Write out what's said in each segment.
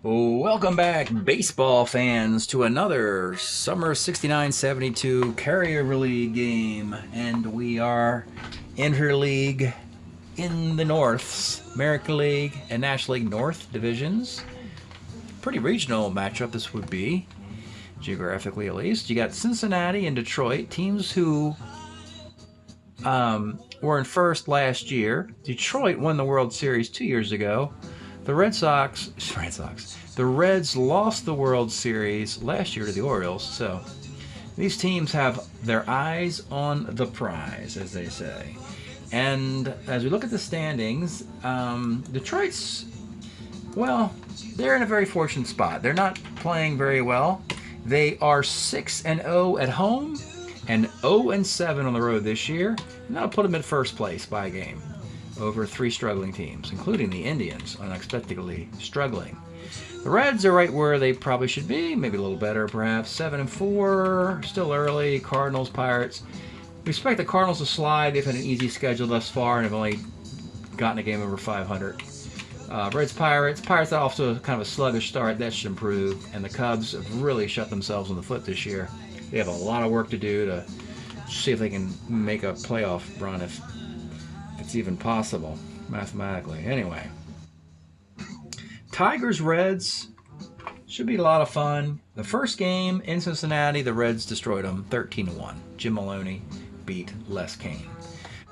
Welcome back, baseball fans, to another Summer 69-72 Carryover League game. And we are interleague in the Norths, American League and National League North divisions. Pretty regional matchup this would be, geographically at least. You got Cincinnati and Detroit, teams who were in first last year. Detroit won the World Series 2 years ago. The the Reds lost the World Series last year to the Orioles, so these teams have their eyes on the prize, as they say. And as we look at the standings, Detroit's, well, they're in a very fortunate spot. They're not playing very well. They are 6-0 at home and 0-7 on the road this year. And that'll put them in first place by a game over three struggling teams, including the Indians, unexpectedly struggling. The Reds are right where they probably should be, maybe a little better perhaps. 7-4, still early. Cardinals, Pirates. We expect the Cardinals to slide. They've had an easy schedule thus far and have only gotten a game over 500. Reds, Pirates. Pirates are off to kind of a sluggish start. That should improve. And the Cubs have really shut themselves in the foot this year. They have a lot of work to do to see if they can make a playoff run, if it's even possible mathematically. Anyway, Tigers, Reds should be a lot of fun. The first game in Cincinnati, the Reds destroyed them 13-1. Jim Maloney beat Les Kane.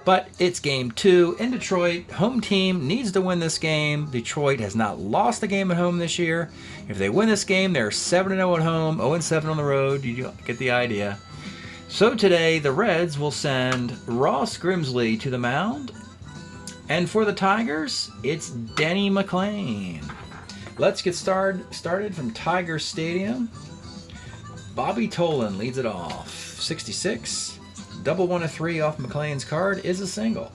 But it's game 2 in Detroit. Home team needs to win this game. Detroit has not lost a game at home this year. If they win this game, they're 7-0 at home, 0-7 on the road. You get the idea. So today, the Reds will send Ross Grimsley to the mound. And for the Tigers, it's Denny McLain. Let's get started from Tiger Stadium. Bobby Tolan leads it off. 66. Double 1 of 3 off McLain's card is a single.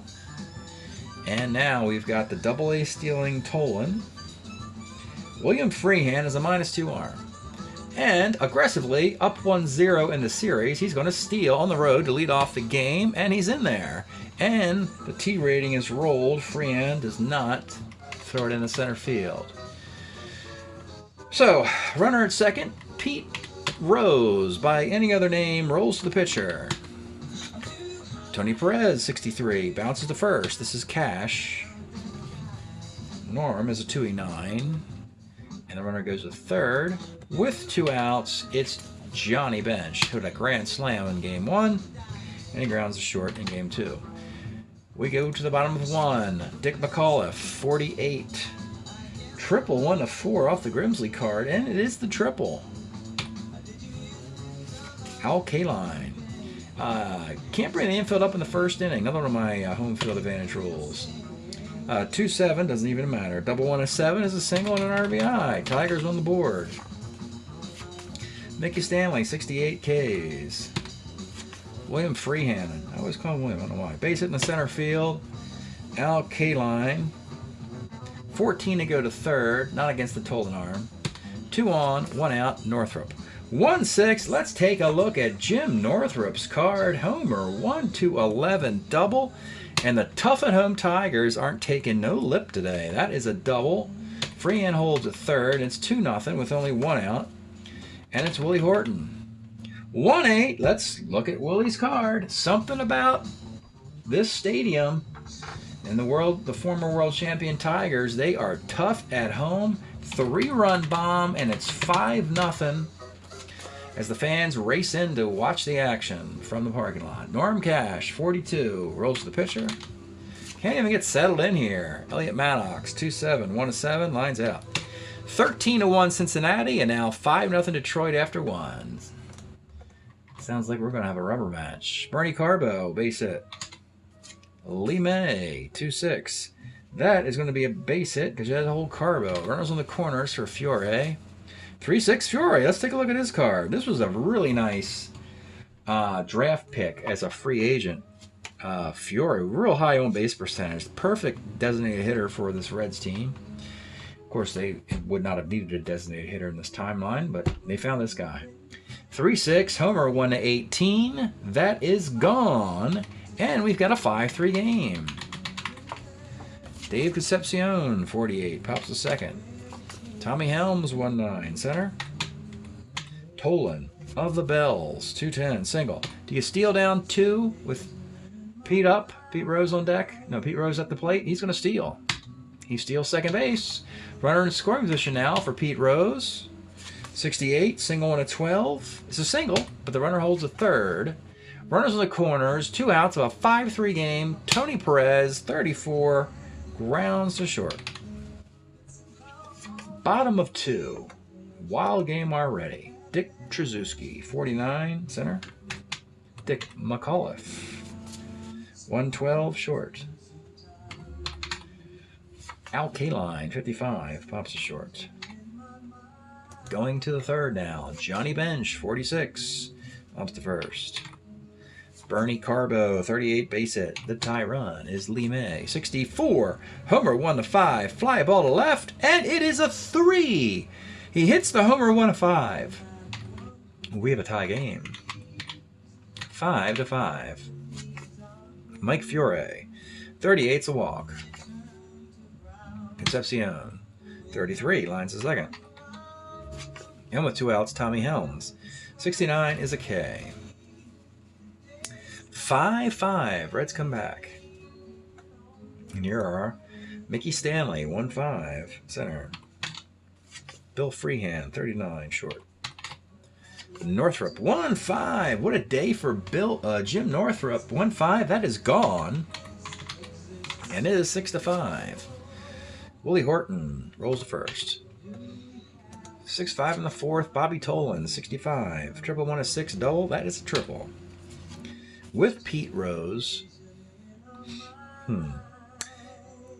And now we've got the double-A stealing Tolan. William Freehan is a -2 arm. And aggressively, up 1-0 in the series, he's going to steal on the road to lead off the game, and he's in there. And the T rating is rolled. Freehan does not throw it in the center field. So, runner at second, Pete Rose, by any other name, rolls to the pitcher. Tony Perez, 63, bounces to first. This is cash. Norm is a 2-9. And the runner goes to third. With 2 outs, it's Johnny Bench, who had a grand slam in game 1. And he grounds to short in game 2. We go to the bottom of 1. Dick McAuliffe, 48. Triple 1 of 4 off the Grimsley card, and it is the triple. Al Kaline. Can't bring the infield up in the first inning. Another one of my home field advantage rules. 2-7 doesn't even matter. Double 1 of 7 is a single and an RBI. Tigers on the board. Mickey Stanley, 68 Ks. William Freehan. I always call him William, I don't know why. Base hit in the center field. Al Kaline. 14 to go to third. Not against the Tolan arm. 2 on, 1 out, Northrup. 1-6. Let's take a look at Jim Northrup's card. Homer, 1-11 double. And the tough at home Tigers aren't taking no lip today. That is a double. Freehan holds a third. It's 2-0 with only 1 out. And it's Willie Horton. 1-8. Let's look at Willie's card. Something about this stadium and the former world champion Tigers. They are tough at home. 3-run bomb, and it's 5-0 as the fans race in to watch the action from the parking lot. Norm Cash, 42, rolls to the pitcher. Can't even get settled in here. Elliot Maddox, 2-7, 1-7, lines out. 13-1 Cincinnati, and now 5-0 Detroit after 1. Sounds like we're going to have a rubber match. Bernie Carbo, base hit. Lee May, 2-6. That is going to be a base hit because you had a whole Carbo. Runners on the corners for Fiore. 3-6 Fiore. Let's take a look at his card. This was a really nice draft pick as a free agent. Fiore, real high on base percentage. Perfect designated hitter for this Reds team. Of course, they would not have needed a designated hitter in this timeline, but they found this guy. 3-6, Homer 1-18. That is gone. And we've got a 5-3 game. Dave Concepcion, 48, pops the second. Tommy Helms, 1-9, center. Tolan of the Bells, 2-10, single. Do you steal down 2 with Pete up? Pete Rose on deck? No, Pete Rose at the plate. He's going to steal. He steals second base. Runner in scoring position now for Pete Rose. 68, single on a 12. It's a single, but the runner holds a third. Runners in the corners, 2 outs of a 5-3 game. Tony Perez, 34, grounds to short. Bottom of 2. Wild game already. Dick Trzeski, 49, center. Dick McAuliffe, 112, short. Al Kaline, 55, pops to short. Going to the third now. Johnny Bench, 46, pops to first. Bernie Carbo, 38, base hit. The tie run is Lee May, 64. Homer 1-5. Fly ball to left, and it is a 3. He hits the homer 1-5. We have a tie game. 5-5. Mike Fiore, 38's a walk. Concepcion, 33, lines to second. And with 2 outs, Tommy Helms, 69 is a K. 5-5. Reds come back. And here are Mickey Stanley, 1-5, center. Bill Freehand, 39, short. Northrup, 1-5. What a day for Jim Northrup. 1-5. That is gone. And it is 6-5. Willie Horton rolls the first. 6-5 in the fourth. Bobby Tolan, 65. Triple 1-6 double. That is a triple. With Pete Rose. You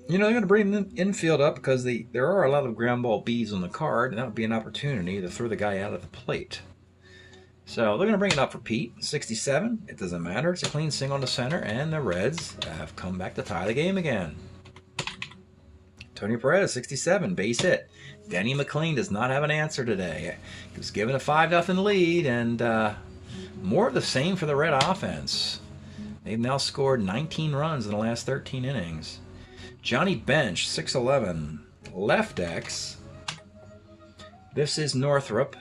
know, they're going to bring the infield up because there are a lot of ground ball bees on the card, and that would be an opportunity to throw the guy out of the plate. So they're going to bring it up for Pete. 67. It doesn't matter. It's a clean single to center, and the Reds have come back to tie the game again. Tony Perez, 67, base hit. Denny McLean does not have an answer today. He was given a 5-0 lead, and more of the same for the Red offense. They've now scored 19 runs in the last 13 innings. Johnny Bench, 6'11", left X. This is Northrup.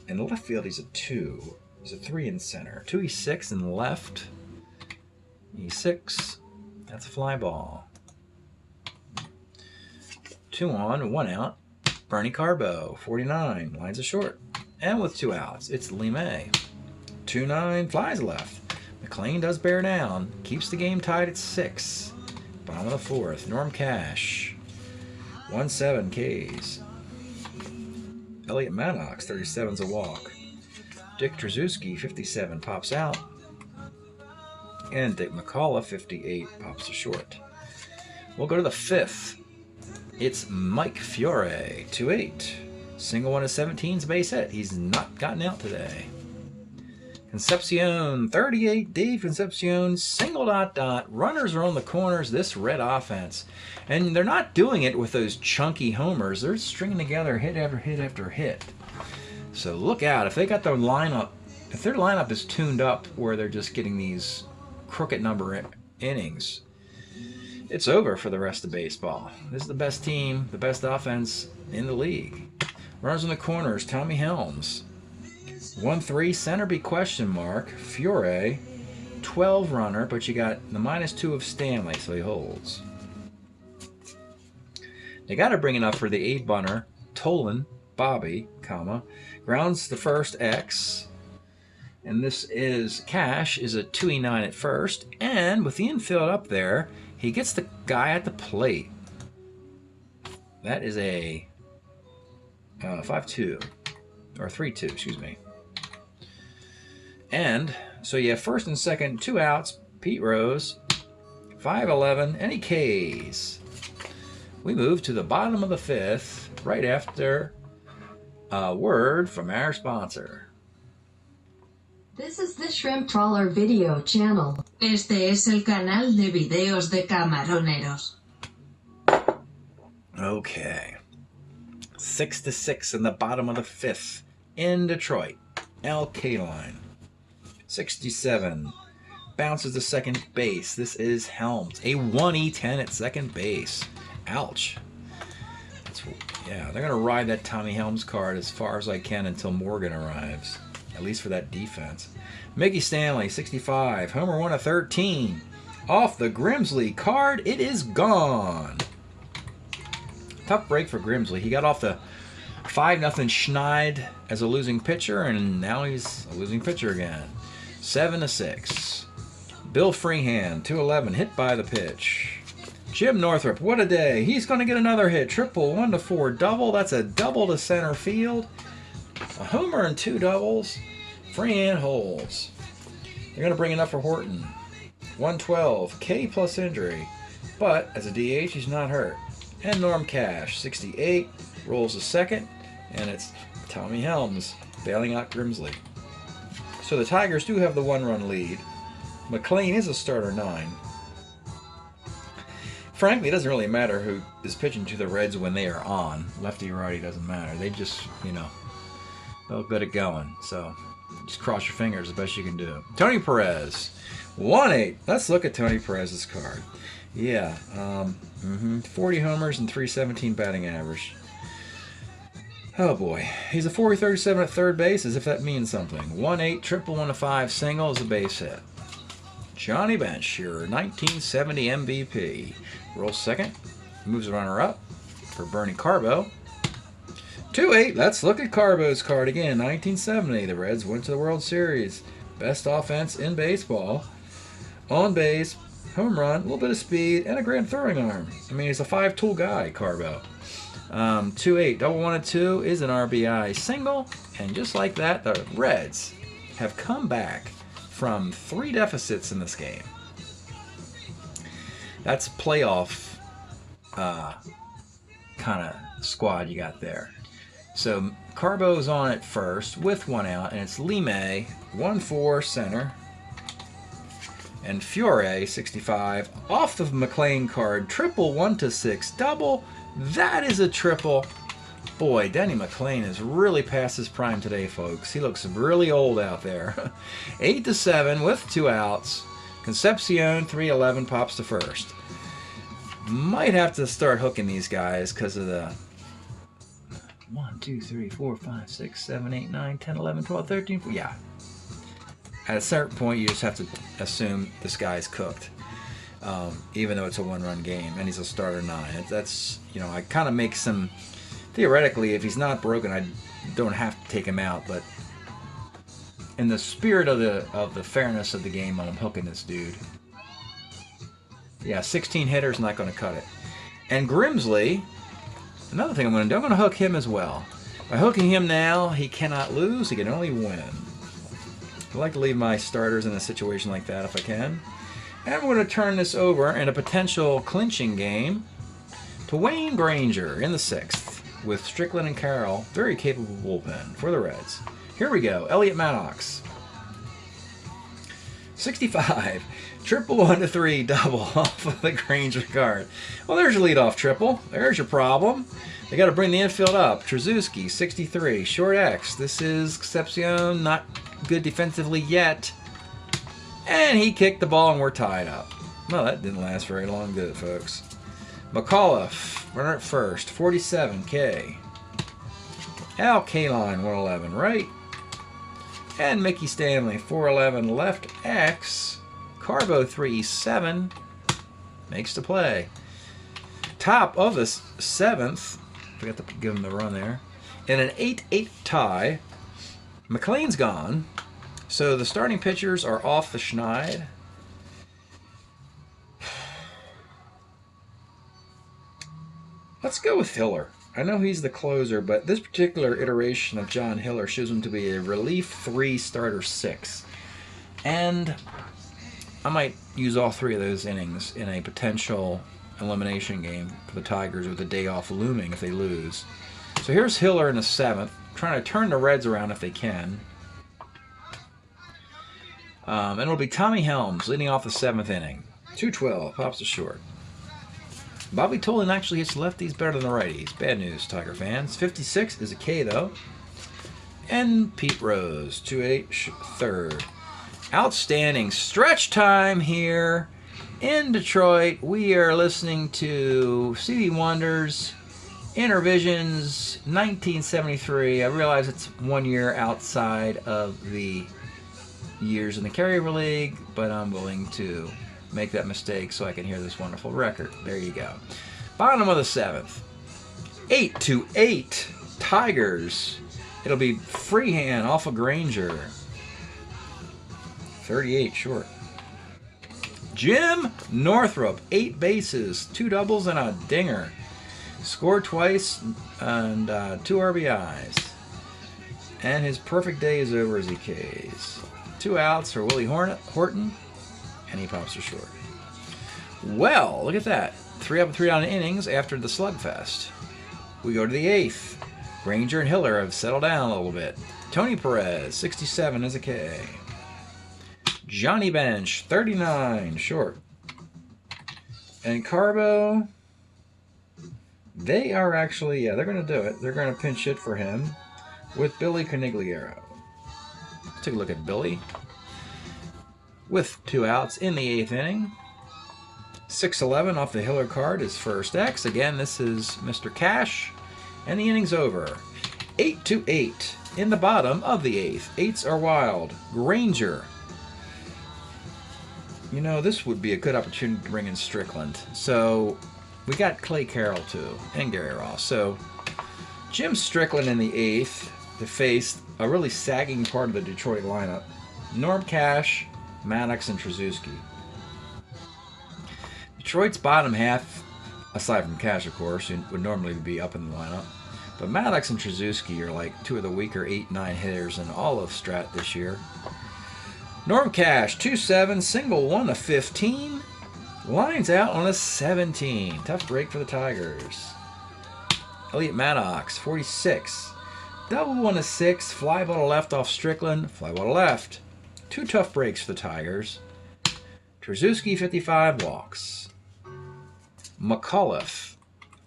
In the left field, he's a 2. He's a 3 in center. 2, he's 6 in left. He's 6. That's a fly ball. 2 on, 1 out. Bernie Carbo, 49, lines of short. And with 2 outs, it's Lee May. 2-9, flies left. McLean does bear down. Keeps the game tied at 6. Bottom of the fourth. Norm Cash, 1-7 Ks. Elliot Maddox, 37's a walk. Dick Trzeski, 57, pops out. And Dick McCullough, 58, pops to short. We'll go to the fifth. It's Mike Fiore, 2-8. Single 1-17's base hit. He's not gotten out today. Concepcion, 38. Dave Concepcion, single ... Runners are on the corners. This Red offense. And they're not doing it with those chunky homers. They're stringing together hit after hit after hit. So look out. If they got their lineup, if their lineup is tuned up where they're just getting these crooked number innings, it's over for the rest of baseball. This is the best team, the best offense in the league. Runners in the corners, Tommy Helms. 1-3, center be question mark. Fiore, 12 runner, but you got the -2 of Stanley, so he holds. They got to bring it up for the 8 bunter. Tolan, Bobby, comma, grounds the first X. And this is Cash is a 2-9 at first. And with the infield up there, he gets the guy at the plate. That is a 5-2, or 3-2, excuse me. And so you have first and second, 2 outs. Pete Rose, 5-11, any Ks. We move to the bottom of the 5th, right after a word from our sponsor. This is the Shrimp Trawler video channel. Este es el canal de videos de camaroneros. Okay. 6-6 in the bottom of the 5th in Detroit. Al Kaline, 67, bounces to second base. This is Helms, a 1E10 at second base. Ouch. Yeah, they're going to ride that Tommy Helms card as far as I can until Morgan arrives. At least for that defense. Mickey Stanley, 65. Homer 1 of 13. Off the Grimsley card, it is gone. Tough break for Grimsley. He got off the 5-0 Schneid as a losing pitcher, and now he's a losing pitcher again. 7-6. Bill Freehand, 211, hit by the pitch. Jim Northrup, what a day. He's going to get another hit. Triple, 1-4, double. That's a double to center field. A homer and 2 doubles. Freehand holds. They're going to bring it up for Horton. 112, K plus injury. But as a DH, he's not hurt. And Norm Cash, 68, rolls a second. And it's Tommy Helms bailing out Grimsley. So the Tigers do have the 1-run lead. McLean is a starter 9. Frankly, it doesn't really matter who is pitching to the Reds when they are on. Lefty or righty doesn't matter. They just, they'll get it going. So just cross your fingers the best you can do. Tony Perez, 1-8. Let's look at Tony Perez's card. Yeah, 40 homers and 317 batting average. Oh boy, he's a 40-37 at third base, as if that means something. 1-8, triple, 1-5 single is a base hit. Johnny Bench, your 1970 MVP. Rolls second, moves the runner up for Bernie Carbo. 2-8, let's look at Carbo's card again. 1970, the Reds went to the World Series. Best offense in baseball. On base, home run, a little bit of speed, and a grand throwing arm. I mean, he's a 5-tool guy, Carbo. 2-8, double 1 and 2 is an RBI single. And just like that, the Reds have come back from 3 deficits in this game. That's playoff kind of squad you got there. So Carbo's on at first with 1 out, and it's Lime, 1-4 center, and Fiore, 65, off the McLean card, triple, 1-6 double. That is a triple. Boy, Denny McLean is really past his prime today, folks. He looks really old out there. 8-7 with 2 outs. Concepcion, 311, pops to first. Might have to start hooking these guys because of the 1, 2, 3, 4, 5, 6, 7, 8, 9, 10, 11, 12, 13, 14. Yeah. At a certain point, you just have to assume this guy's cooked. Even though it's a 1-run game and he's a starter 9. That's, I kind of make some... Theoretically, if he's not broken, I don't have to take him out. But in the spirit of the fairness of the game, I'm hooking this dude. Yeah, 16 hitters, not going to cut it. And Grimsley, another thing I'm going to do, I'm going to hook him as well. By hooking him now, he cannot lose. He can only win. I like to leave my starters in a situation like that if I can. And I'm going to turn this over in a potential clinching game to Wayne Granger in the 6th. With Strickland and Carroll, very capable bullpen for the Reds. Here we go. Elliot Maddox. 65. Triple, 1-3 double off of the Granger card. Well, there's your leadoff triple. There's your problem. They got to bring the infield up. Trzeski, 63. Short X. This is Concepcion. Not good defensively yet. And he kicked the ball and we're tied up. Well, that didn't last very long, did it, folks? McAuliffe, runner at first, 47, K. Al Kaline, 111, right. And Mickey Stanley, 411, left X. Carbo, 3-7, makes the play. Top of the 7th, forgot to give him the run there, in an 8-8 tie. McLean's gone, so the starting pitchers are off the Schneid. Let's go with Hiller. I know he's the closer, but this particular iteration of John Hiller shows him to be a relief 3, starter 6. And I might use all 3 of those innings in a potential elimination game for the Tigers with a day off looming if they lose. So here's Hiller in the 7th, trying to turn the Reds around if they can. And it'll be Tommy Helms leading off the 7th inning. 212, pops to short. Bobby Tolan actually hits lefties better than the righties. Bad news, Tiger fans. 56 is a K, though. And Pete Rose, 2-8, third. Outstanding stretch time here in Detroit. We are listening to Stevie Wonder's Intervisions 1973. I realize it's 1 year outside of the years in the Carryover League, but I'm willing to make that mistake so I can hear this wonderful record. There you go. Bottom of the 7th. 8-8 Tigers. It'll be freehand off of Granger. 38 short. Jim Northrup, 8 bases, 2 doubles, and a dinger. Scored twice and 2 RBIs. And his perfect day is over as he Ks. 2 outs for Willie Horton, and he pops to short. Well, look at that. 3 up and 3 down innings after the slugfest. We go to the 8th. Granger and Hiller have settled down a little bit. Tony Perez, 67 as a K. Johnny Bench, 39 short. And Carbo, they are actually, yeah, they're going to do it. They're going to pinch hit for him with Billy Conigliaro. Let's take a look at Billy. With 2 outs in the 8th inning. 6-11 off the Hiller card, his first X. Again, this is Mr. Cash. And the inning's over. 8-8 in the bottom of the 8th. 8s are wild. Granger. You know, this would be a good opportunity to bring in Strickland. So, we got Clay Carroll, too, and Gary Ross. So, Jim Strickland in the 8th to face a really sagging part of the Detroit lineup. Norm Cash, Maddox, and Trzeski. Detroit's bottom half, aside from Cash, of course, would normally be up in the lineup. But Maddox and Trzeski are like 2 of the weaker 8-9 hitters in all of Strat this year. Norm Cash, 2-7, single 1 to 15. Lines out on a 17. Tough break for the Tigers. Elliot Maddox, 46. Double 1 to 6. Fly ball to left off Strickland. Fly ball to left. 2 tough breaks for the Tigers. Trzeski, 55 walks. McAuliffe,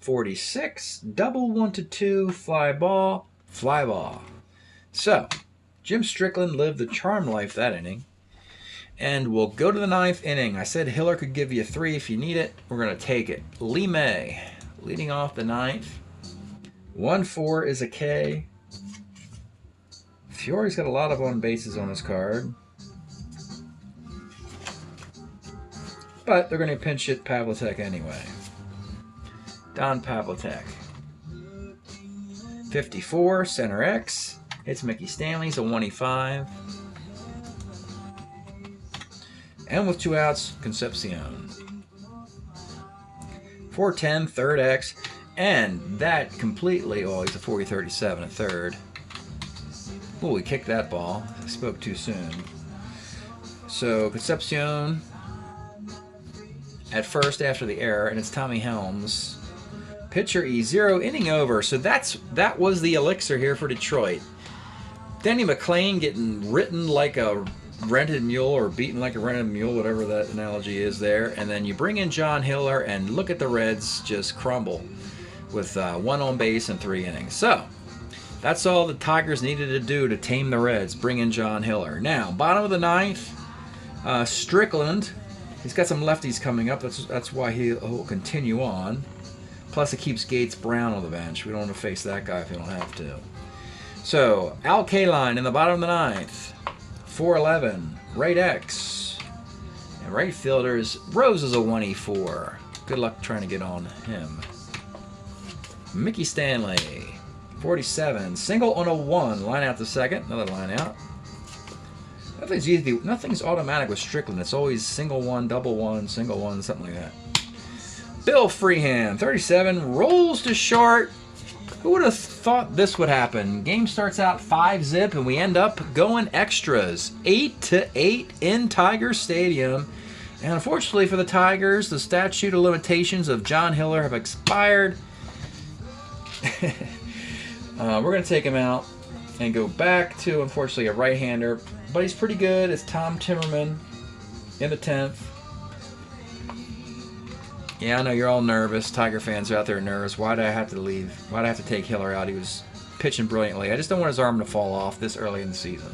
46. Double 1 to 2. Fly ball. Fly ball. So, Jim Strickland lived the charm life that inning. And we'll go to the 9th inning. I said Hiller could give you 3 if you need it. We're going to take it. Lee May leading off the 9th. 1-4 is a K. Fiore's got a lot of on bases on his card. But they're going to pinch hit Pavlicek anyway. Don Pavlicek. 54, center X. Hits Mickey Stanley's a 1-5. And with 2 outs, Concepcion. 4-10, third X. And that completely, oh, he's a 40-37 at third. Oh, he kicked that ball. I spoke too soon. So, Concepcion at first after the error, and it's Tommy Helms. Pitcher E0, inning over. So that was the elixir here for Detroit. Denny McClain getting written like a rented mule, or beaten like a rented mule, whatever that analogy is there. And then you bring in John Hiller, and look at the Reds just crumble with 1 on base and 3 innings. So, that's all the Tigers needed to do to tame the Reds. Bring in John Hiller. Now, bottom of the 9th, Strickland. He's got some lefties coming up. That's why he'll continue on. Plus, it keeps Gates Brown on the bench. We don't want to face that guy if we don't have to. So, Al Kaline in the bottom of the 9th. 4-11. Right X. And right fielders, Rose is a 1-4. Good luck trying to get on him. Mickey Stanley. 47. Single on a 1. Line out to second. Another line out. Nothing's easy. Nothing's automatic with Strickland. It's always single 1, double 1, single 1, something like that. Bill Freehan, 37, rolls to short. Who would have thought this would happen? Game starts out 5-zip, and we end up going extras. 8-8 in Tiger Stadium. And unfortunately for the Tigers, the statute of limitations of John Hiller have expired. We're going to take him out and go back to, unfortunately, a right-hander. But he's pretty good. It's Tom Timmerman in the 10th. Yeah, I know you're all nervous. Tiger fans are out there nervous. Why did I have to leave? Why did I have to take Hiller out? He was pitching brilliantly. I just don't want his arm to fall off this early in the season.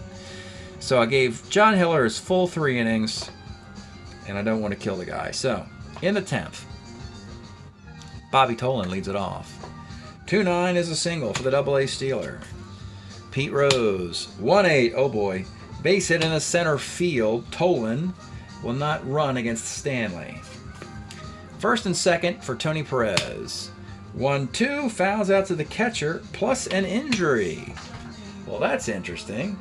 So I gave John Hiller his full 3 innings, and I don't want to kill the guy. So, in the 10th, Bobby Tolan leads it off. 2-9 is a single for the Double-A Steeler. Pete Rose, 1-8, oh boy. Base hit in the center field. Tolan will not run against Stanley. First and second for Tony Perez. 1-2, fouls out to the catcher, plus an injury. Well, that's interesting.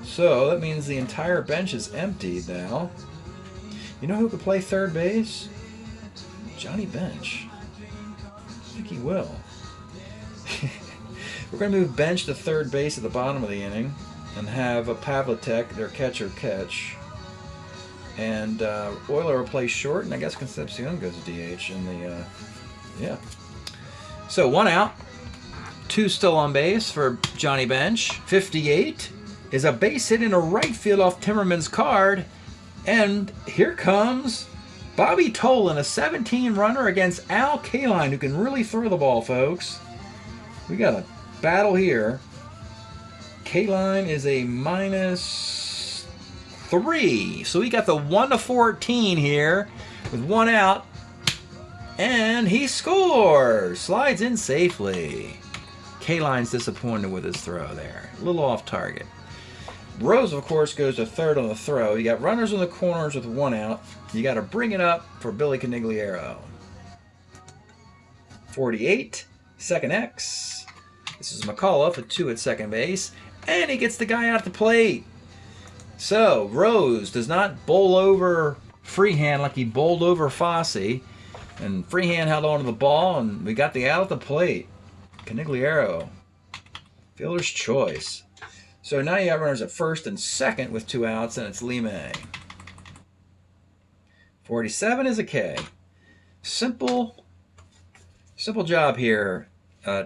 So that means the entire bench is emptied now. You know who could play third base? Johnny Bench. I think he will. We're going to move Bench to third base at the bottom of the inning and have a Pavlitek, their catcher, catch. And Euler will play short, and I guess Concepcion goes DH in the, yeah. So 1 out, 2 still on base for Johnny Bench. 58 is a base hit in a right field off Timmerman's card. And here comes Bobby Tolan, a 17 runner against Al Kaline, who can really throw the ball, folks. We got a battle here. Kaline is a -3. So we got the 1-14 here with 1 out. And he scores! Slides in safely. Kaline's disappointed with his throw there. A little off target. Rose, of course, goes to third on the throw. You got runners in the corners with 1 out. You got to bring it up for Billy Canigliaro. 48, second X. This is McCullough for 2 at second base. And he gets the guy out the plate. So, Rose does not bowl over Freehand like he bowled over Fosse. And Freehand held on to the ball, and we got the out at the plate. Canigliaro. Fielder's choice. So now you have runners at first and second with 2 outs, and it's Lime. 47 is a K. Simple job here,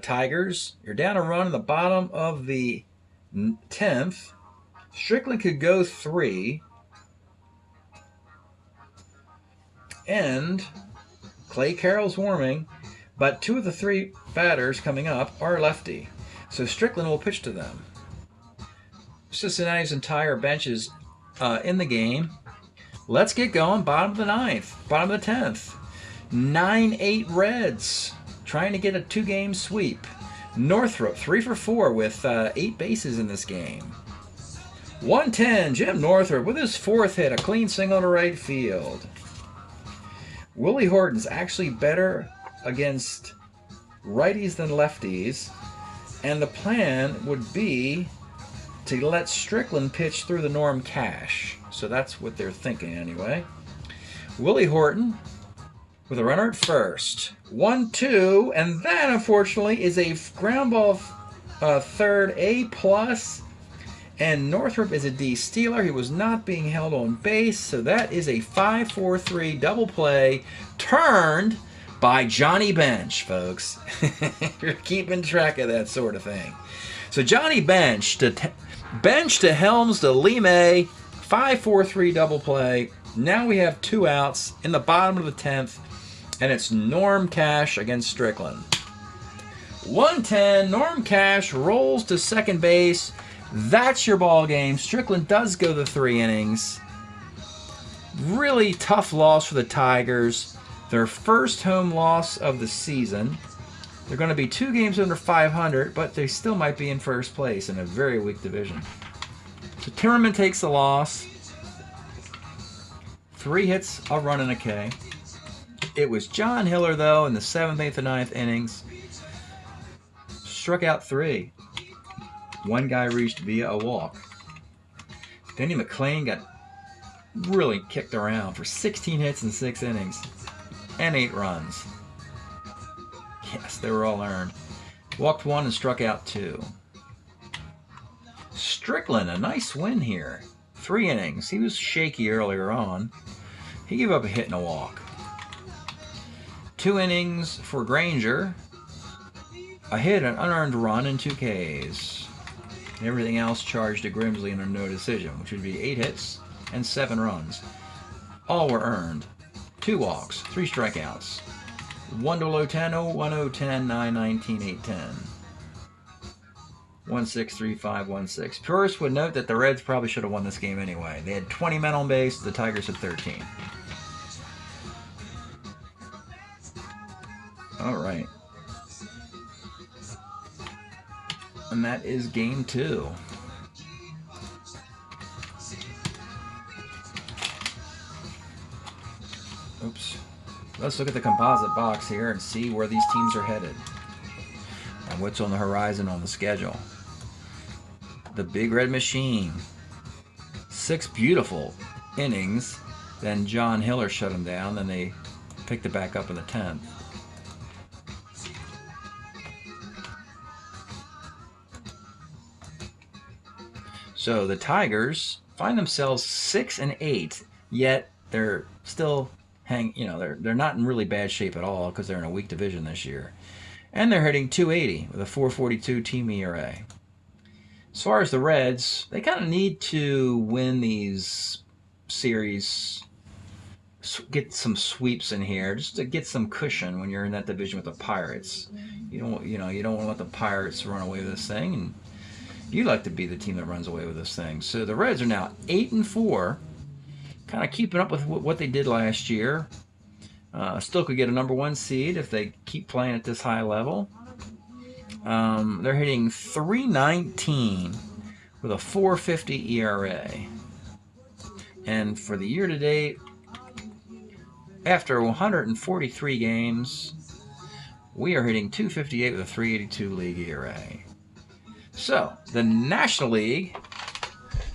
Tigers. You're down a run in the bottom of the 10th. Strickland could go 3. And Clay Carroll's warming, but 2 of the 3 batters coming up are lefty. So Strickland will pitch to them. Cincinnati's entire bench is in the game. Let's get going. Bottom of the 9th. Bottom of the 10th. 9-8 Reds. Trying to get a 2-game sweep. Northrop, 3 for 4 with 8 bases in this game. 110, Jim Northrop with his 4th hit. A clean single to right field. Willie Horton's actually better against righties than lefties. And the plan would be to let Strickland pitch through the Norm Cash. So that's what they're thinking anyway. Willie Horton with a runner at first. 1-2, and that unfortunately is a ground ball third A+. And Northrop is a D stealer. He was not being held on base, so that is a 5-4-3 double play turned by Johnny Bench, folks. You're keeping track of that sort of thing. So Johnny Bench to Helms to Lime, 5-4-3 double play. Now we have 2 outs in the bottom of the 10th, and it's Norm Cash against Strickland. 110, Norm Cash rolls to second base. That's your ball game. Strickland does go the 3 innings. Really tough loss for the Tigers. Their first home loss of the season. They're going to be 2 games under 500, but they still might be in first place in a very weak division. So Timmerman takes the loss. 3 hits, a run, and a K. It was John Hiller, though, in the 7th, 8th, and 9th innings. Struck out 3. 1 guy reached via a walk. Denny McClain got really kicked around for 16 hits in 6 innings and 8 runs. Yes, they were all earned. Walked 1 and struck out 2. Strickland, a nice win here. 3 innings. He was shaky earlier on. He gave up a hit and a walk. 2 innings for Granger. A hit, an unearned run, and 2 Ks. And everything else charged to Grimsley in a no decision, which would be 8 hits and 7 runs. All were earned. 2 walks, 3 strikeouts. 1 to low 10, 1 10, 9 19, 8 10. 1 6 3 5 1 6. Purists would note that the Reds probably should have won this game anyway. They had 20 men on base, the Tigers had 13. All right. And that is game 2. Oops. Let's look at the composite box here and see where these teams are headed and what's on the horizon on the schedule. The Big Red Machine. 6 beautiful innings. Then John Hiller shut them down. Then they picked it back up in the 10th. So the Tigers find themselves 6-8, yet they're still they're not in really bad shape at all because they're in a weak division this year. And they're hitting .280 with a .442 team ERA. As far as the Reds, they kind of need to win these series, get some sweeps in here just to get some cushion when you're in that division with the Pirates. You don't want to let the Pirates run away with this thing, and you'd like to be the team that runs away with this thing. So the Reds are now 8-4, kind of keeping up with what they did last year. Still could get a #1 seed if they keep playing at this high level. They're hitting .319 with a .450 ERA. And for the year-to-date, after 143 games, we are hitting .258 with a .382 league ERA. So, the National League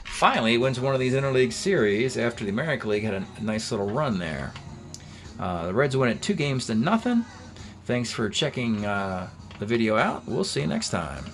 finally wins one of these interleague series after the American League had a nice little run there. The Reds win it 2-0. Thanks for checking the video out. We'll see you next time.